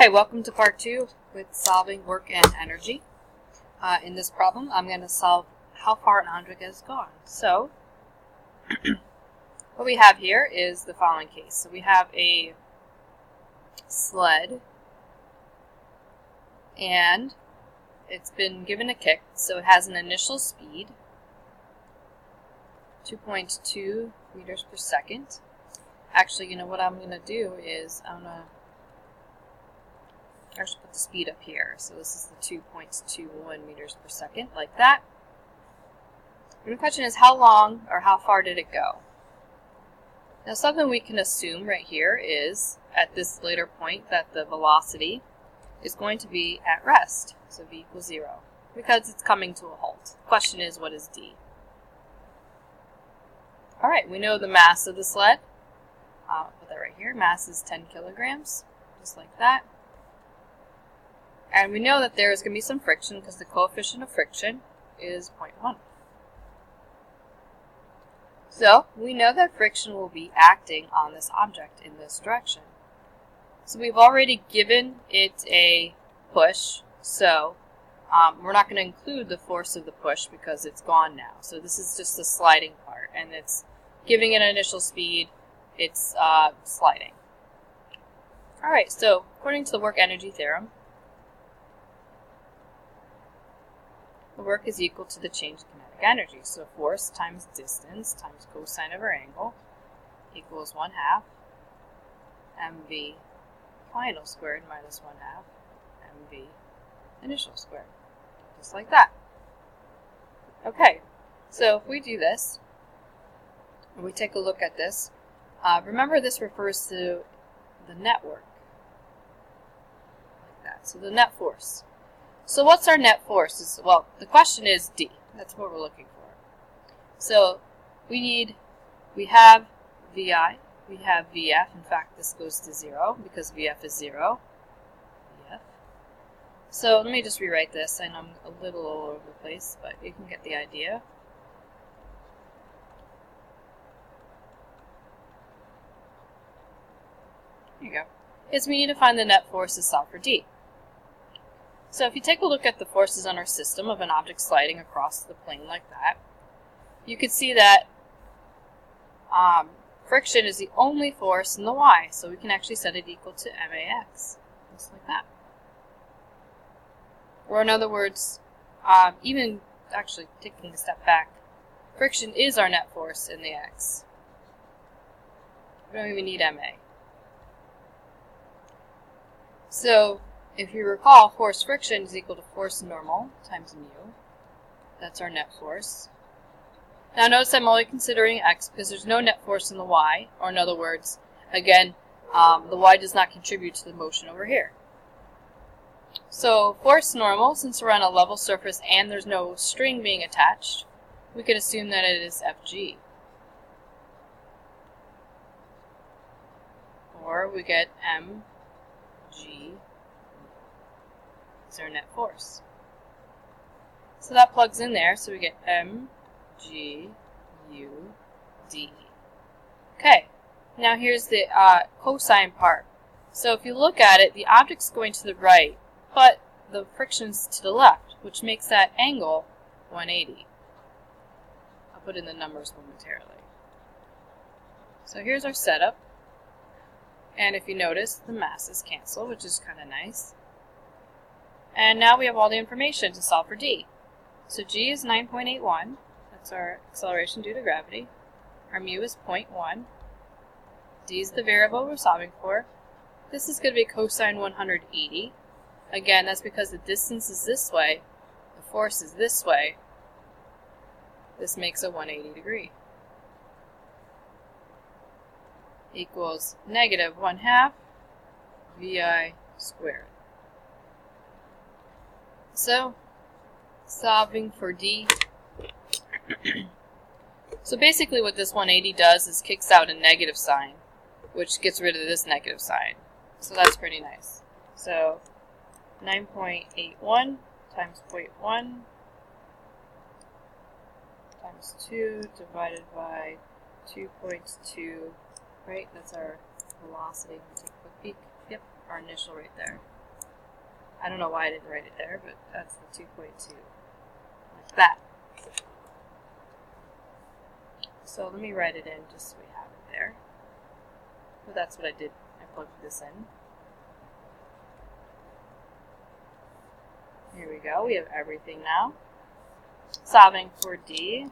Okay, welcome to part 2 with solving work and energy. In this problem, I'm going to solve how far an object has gone. So, what we have here is the following case. So we have a sled, and it's been given a kick, so it has an initial speed, 2.2 meters per second. Actually, you know what I'm going to do is I'm going to actually put the speed up here. So this is the 2.21 meters per second, like that. And the question is, how long or how far did it go? Now, something we can assume right here is, at this later point, that the velocity is going to be at rest. So v equals 0, because it's coming to a halt. The question is, what is d? Alright, we know the mass of the sled. I'll put that right here. Mass is 10 kilograms, just like that. And we know that there is going to be some friction because the coefficient of friction is 0.1. So we know that friction will be acting on this object in this direction. So we've already given it a push, so we're not going to include the force of the push because it's gone now. So this is just the sliding part, and it's giving it an initial speed, it's sliding. Alright, so according to the work-energy theorem, the work is equal to the change in kinetic energy. So force times distance times cosine of our angle equals 1/2 mv final squared minus 1/2 mv initial squared. Just like that. Okay, so if we do this, and we take a look at this, remember this refers to the network. Like that. So the net force. So what's our net force? Well, the question is D. That's what we're looking for. So we have VI, we have VF. In fact, this goes to 0 because VF is 0. VF. So let me just rewrite this. I know I'm a little all over the place, but you can get the idea. Here you go. Is we need to find the net force to solve for D. So if you take a look at the forces on our system of an object sliding across the plane like that, you can see that friction is the only force in the y, so we can actually set it equal to max, just like that. Or in other words, even actually taking a step back, friction is our net force in the x. We don't even need ma. So if you recall, force friction is equal to force normal times mu. That's our net force. Now notice I'm only considering x because there's no net force in the y, or in other words, again, the y does not contribute to the motion over here. So force normal, since we're on a level surface and there's no string being attached, we can assume that it is Fg. Or we get mg is our net force. So that plugs in there, so we get mg u d. Okay, now here's the cosine part. So if you look at it, the object's going to the right, but the friction's to the left, which makes that angle 180. I'll put in the numbers momentarily. So here's our setup. And if you notice, the masses cancel, which is kind of nice. And now we have all the information to solve for d. So g is 9.81. That's our acceleration due to gravity. Our mu is 0.1. D is the variable we're solving for. This is going to be cosine 180. Again, that's because the distance is this way, the force is this way. This makes a 180 degree. Equals negative 1/2 vi squared. So, solving for d. So basically what this 180 does is kicks out a negative sign, which gets rid of this negative sign. So that's pretty nice. So 9.81 times 0.1 times 2 divided by 2.2, right? That's our velocity. Take a quick peek. Yep, our initial right there. I don't know why I didn't write it there, but that's the 2.2. Like that. So let me write it in just so we have it there. But that's what I did. I plugged this in. Here we go. We have everything now. Solving for D.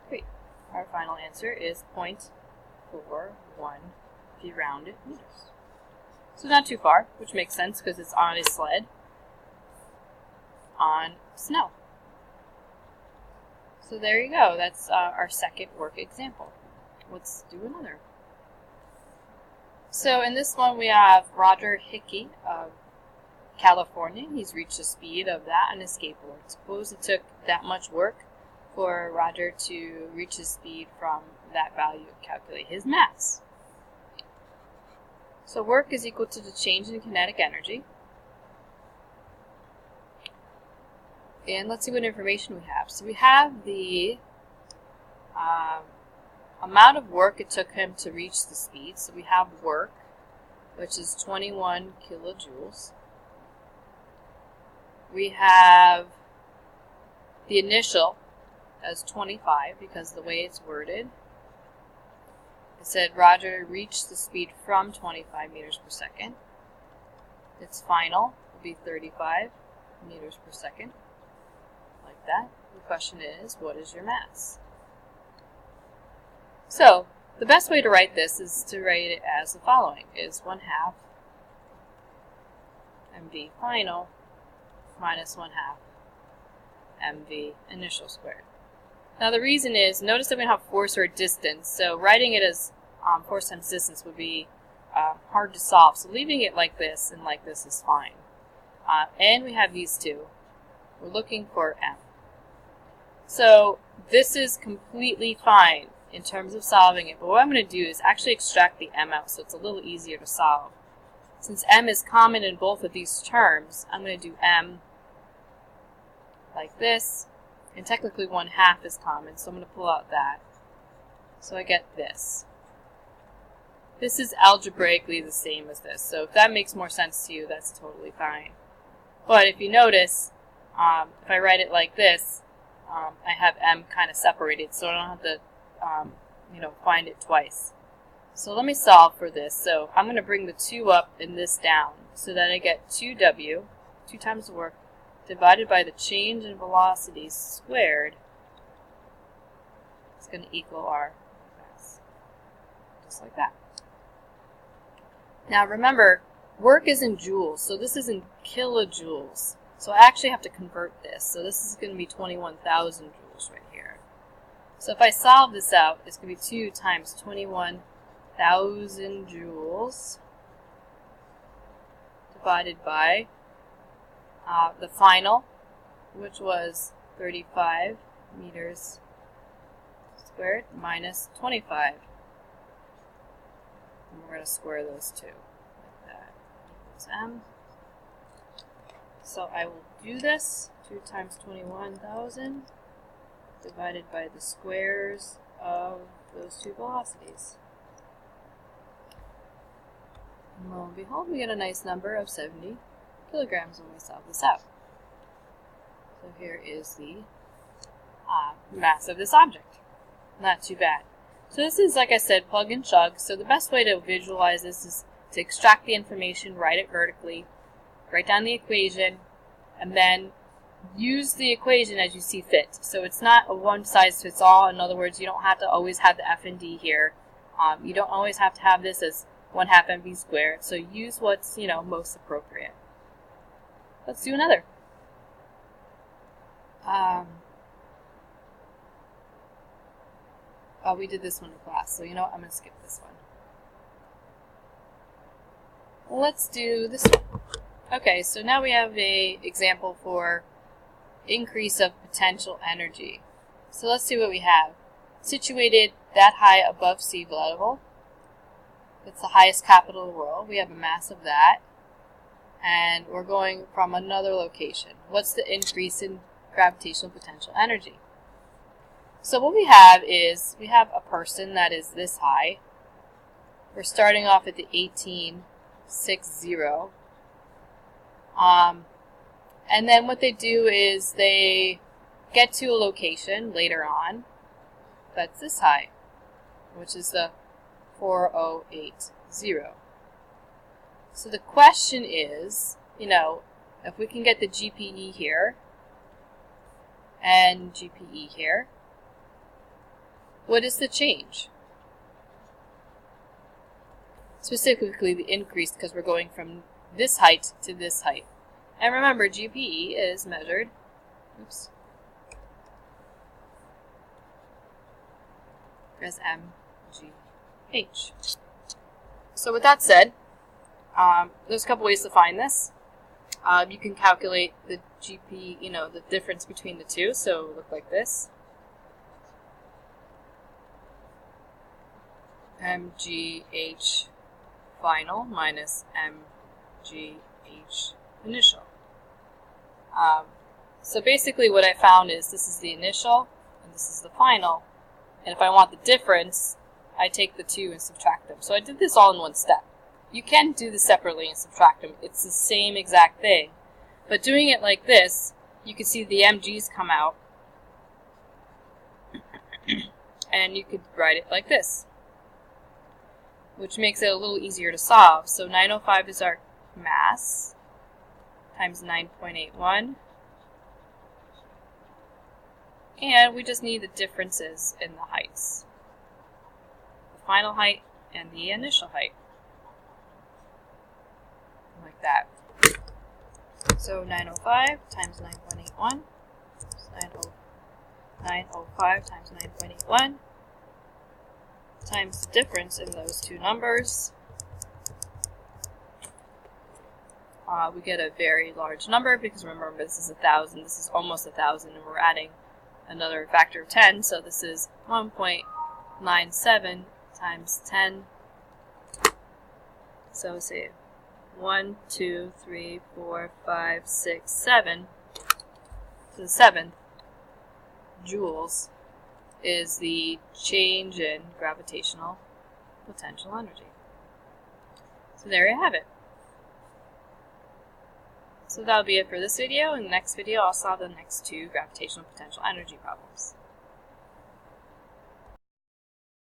Great. Our final answer is 0.41 if you round it meters. So not too far, which makes sense because it's on a sled on snow. So there you go. That's our second work example. Let's do another. So in this one we have Roger Hickey of California. He's reached the speed of that on his skateboard. Suppose it took that much work for Roger to reach his speed from that value and calculate his mass. So work is equal to the change in kinetic energy. And let's see what information we have. So we have the amount of work it took him to reach the speed. So we have work, which is 21 kilojoules. We have the initial as 25 because of the way it's worded. It said Roger reached the speed from 25 meters per second. Its final will be 35 meters per second. Like that. The question is, what is your mass? So, the best way to write this is to write it as the following, is 1/2 mv final minus 1/2 mv initial squared. Now the reason is, notice that we don't have force or distance, so writing it as force times distance would be hard to solve. So leaving it like this and like this is fine. And we have these two. We're looking for m. So this is completely fine in terms of solving it, but what I'm going to do is actually extract the m out so it's a little easier to solve. Since m is common in both of these terms, I'm going to do m like this, and technically 1/2 is common, so I'm going to pull out that. So I get this. This is algebraically the same as this, so if that makes more sense to you, that's totally fine. But if you notice, if I write it like this, I have m kind of separated, so I don't have to find it twice. So let me solve for this. So I'm going to bring the 2 up and this down so that I get 2w, 2 times the work, divided by the change in velocity squared. It's going to equal our mass. Just like that. Now remember, work is in joules, so this is in kilojoules. So I actually have to convert this. So this is going to be 21,000 joules right here. So if I solve this out, it's going to be 2 times 21,000 joules divided by the final, which was 35 meters squared minus 25. And we're going to square those two. Like that equals m. So I will do this. 2 times 21,000 divided by the squares of those two velocities. And lo and behold, we get a nice number of 70 kilograms when we solve this out. So here is the mass of this object. Not too bad. So this is, like I said, plug and chug. So the best way to visualize this is to extract the information, write it vertically, write down the equation, and then use the equation as you see fit. So it's not a one-size-fits-all. In other words, you don't have to always have the f and d here. You don't always have to have this as 1/2 mv squared. So use what's most appropriate. Let's do another. Oh, we did this one in class, so you know what? I'm going to skip this one. Let's do this one. Okay, so now we have an example for increase of potential energy. So let's see what we have. Situated that high above sea level. It's the highest capital in the world. We have a mass of that. And we're going from another location. What's the increase in gravitational potential energy? So what we have is, we have a person that is this high, we're starting off at the 1860. And then what they do is they get to a location later on that's this high, which is the 4080. So the question is, if we can get the GPE here and GPE here, what is the change? Specifically the increase, because we're going from this height to this height. And remember, GPE is measured, as mgh. So with that said, there's a couple ways to find this. You can calculate the GP, the difference between the two, so it would look like this. mgh final minus mgh initial. So basically what I found is this is the initial and this is the final. And if I want the difference, I take the two and subtract them. So I did this all in one step. You can do this separately and subtract them. It's the same exact thing. But doing it like this, you can see the mg's come out. And you could write it like this, which makes it a little easier to solve. So 905 is our mass times 9.81. And we just need the differences in the heights. The final height and the initial height. Like that. So 905 times 9.81 is 905 times 9.81 times the difference in those two numbers. We get a very large number because remember this is 1,000, this is almost 1,000, and we're adding another factor of 10, so this is 1.97 times 10. So say 1, 2, 3, 4, 5, 6, 7. So the 7th joules is the change in gravitational potential energy. So there you have it. So that'll be it for this video. In the next video, I'll solve the next two gravitational potential energy problems.